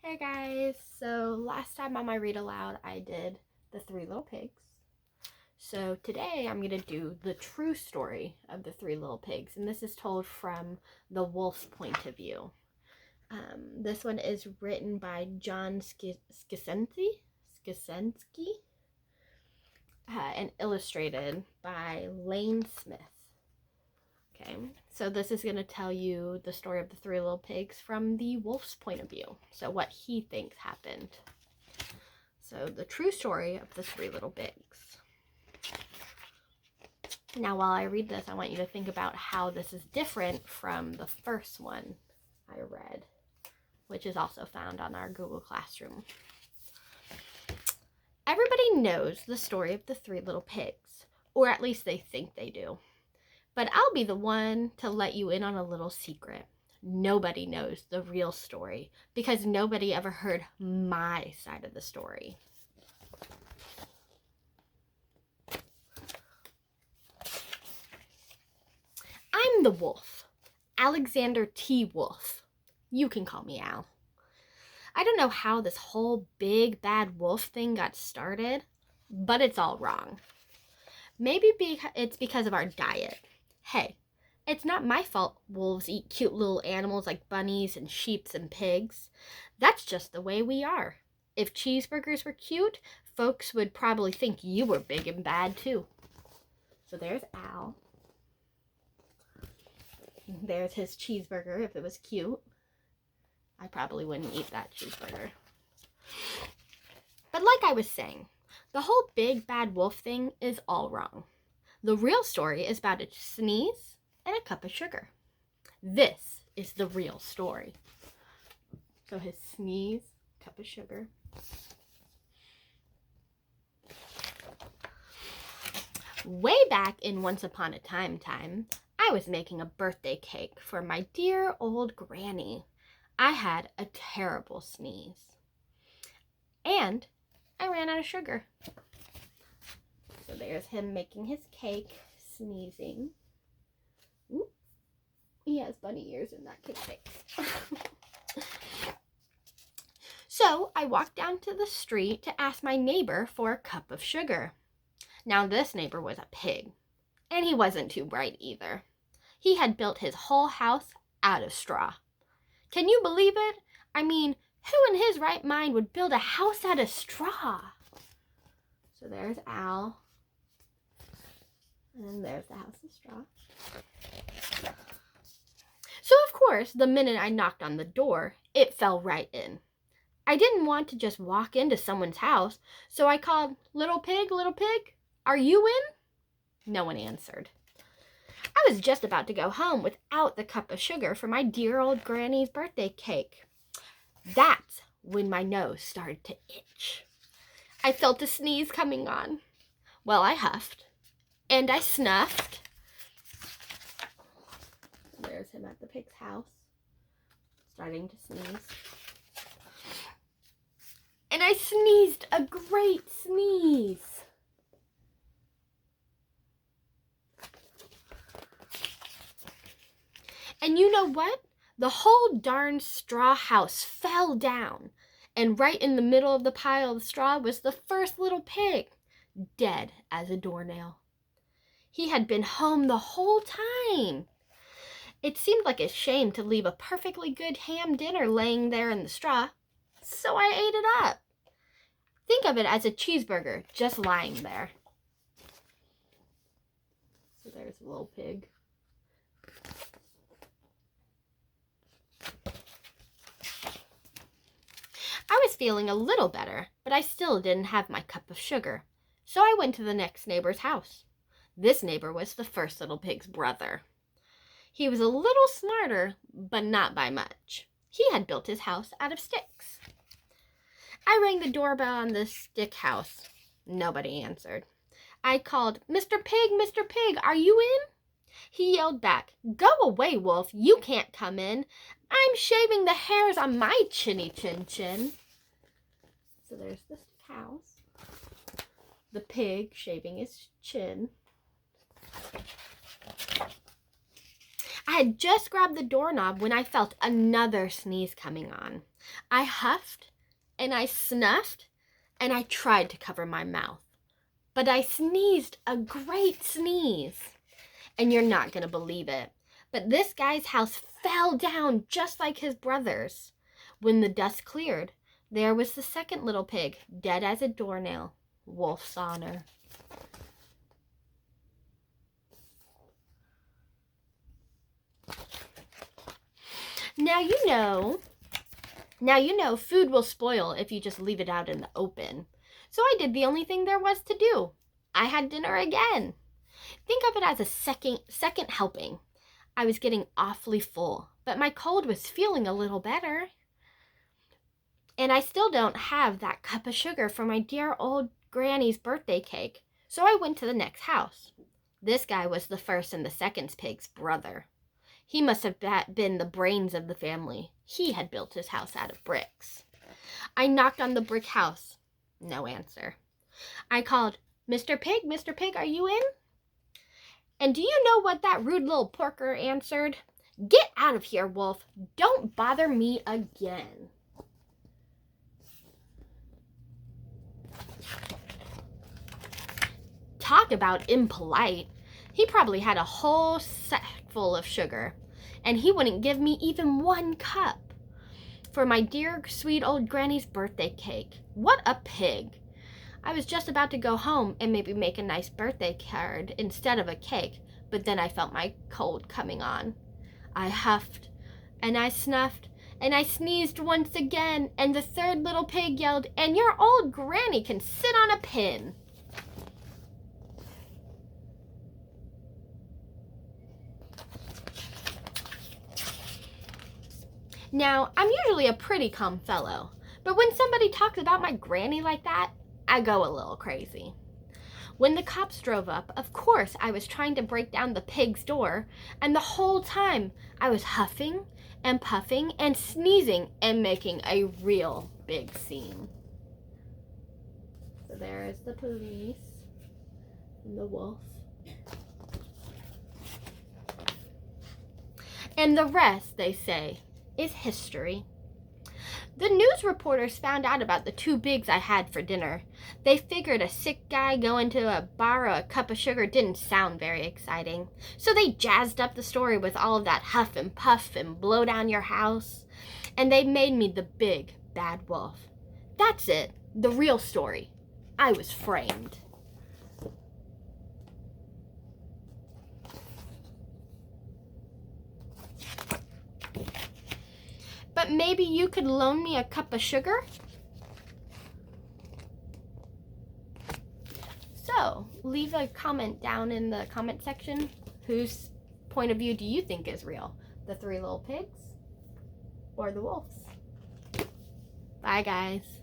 Hey guys, so last time on my read aloud I did the Three Little Pigs. So today I'm going to do the true story of the Three Little Pigs, and this is told from the wolf's point of view. This one is written by John Skisensky, and illustrated by Lane Smith. Okay, so this is going to tell you the story of the Three Little Pigs from the wolf's point of view. So what he thinks happened. So the true story of the Three Little Pigs. Now while I read this, I want you to think about how this is different from the first one I read, which is also found on our Google Classroom. Everybody knows the story of the Three Little Pigs, or at least they think they do. But I'll be the one to let you in on a little secret. Nobody knows the real story because nobody ever heard my side of the story. I'm the wolf, Alexander T. Wolf. You can call me Al. I don't know how this whole big bad wolf thing got started, but it's all wrong. Maybe it's because of our diet. Hey, it's not my fault wolves eat cute little animals like bunnies and sheep and pigs. That's just the way we are. If cheeseburgers were cute, folks would probably think you were big and bad too. So there's Al. There's his cheeseburger if it was cute. I probably wouldn't eat that cheeseburger. But like I was saying, the whole big bad wolf thing is all wrong. The real story is about a sneeze and a cup of sugar. This is the real story. So his sneeze, cup of sugar. Way back in Once Upon a Time, I was making a birthday cake for my dear old granny. I had a terrible sneeze. And I ran out of sugar. So there's him making his cake, sneezing. Ooh, he has bunny ears in that cake mix. So I walked down to the street to ask my neighbor for a cup of sugar. Now this neighbor was a pig, and he wasn't too bright either. He had built his whole house out of straw. Can you believe it? I mean, who in his right mind would build a house out of straw? So there's Al. And then there's the house of straw. So of course, the minute I knocked on the door, it fell right in. I didn't want to just walk into someone's house, so I called, little pig, are you in? No one answered. I was just about to go home without the cup of sugar for my dear old granny's birthday cake. That's when my nose started to itch. I felt a sneeze coming on. Well, I huffed and I snuffed. There's him at the pig's house, starting to sneeze. And I sneezed a great sneeze. And you know what? The whole darn straw house fell down. And right in the middle of the pile of straw was the first little pig, dead as a doornail. He had been home the whole time. It seemed like a shame to leave a perfectly good ham dinner laying there in the straw, so I ate it up. Think of it as a cheeseburger just lying there. So there's a little pig. I was feeling a little better, but I still didn't have my cup of sugar, so I went to the next neighbor's house. This neighbor was the first little pig's brother. He was a little smarter, but not by much. He had built his house out of sticks. I rang the doorbell on the stick house. Nobody answered. I called, Mr. Pig, are you in? He yelled back, go away, Wolf, you can't come in. I'm shaving the hairs on my chinny chin chin. So there's the stick house. The pig shaving his chin. I had just grabbed the doorknob when I felt another sneeze coming on. I huffed and I snuffed and I tried to cover my mouth. But I sneezed a great sneeze. And you're not going to believe it, but this guy's house fell down just like his brother's. When the dust cleared, there was the second little pig, dead as a doornail. Wolf's honor. Now you know food will spoil if you just leave it out in the open. So I did the only thing there was to do. I had dinner again. Think of it as a second helping. I was getting awfully full, but my cold was feeling a little better. And I still don't have that cup of sugar for my dear old granny's birthday cake, so I went to the next house. This guy was the first and the second pig's brother. He must have been the brains of the family. He had built his house out of bricks. I knocked on the brick house. No answer. I called, Mr. Pig, are you in? And do you know what that rude little porker answered? Get out of here, Wolf. Don't bother me again. Talk about impolite. He probably had a whole sack full of sugar, and he wouldn't give me even one cup for my dear sweet old granny's birthday cake. What a pig. I was just about to go home and maybe make a nice birthday card instead of a cake, but then I felt my cold coming on. I huffed and I snuffed and I sneezed once again, and the third little pig yelled, and your old granny can sit on a pin. Now, I'm usually a pretty calm fellow, but when somebody talks about my granny like that, I go a little crazy. When the cops drove up, of course I was trying to break down the pig's door, and the whole time I was huffing and puffing and sneezing and making a real big scene. So there is the police and the wolf. And the rest, they say, is history. The news reporters found out about the two bigs I had for dinner. They figured a sick guy going to a bar or a cup of sugar didn't sound very exciting. So they jazzed up the story with all of that huff and puff and blow down your house. And they made me the big bad wolf. That's it, the real story. I was framed. But maybe you could loan me a cup of sugar? So, leave a comment down in the comment section. Whose point of view do you think is real? The three little pigs or the wolves? Bye, guys.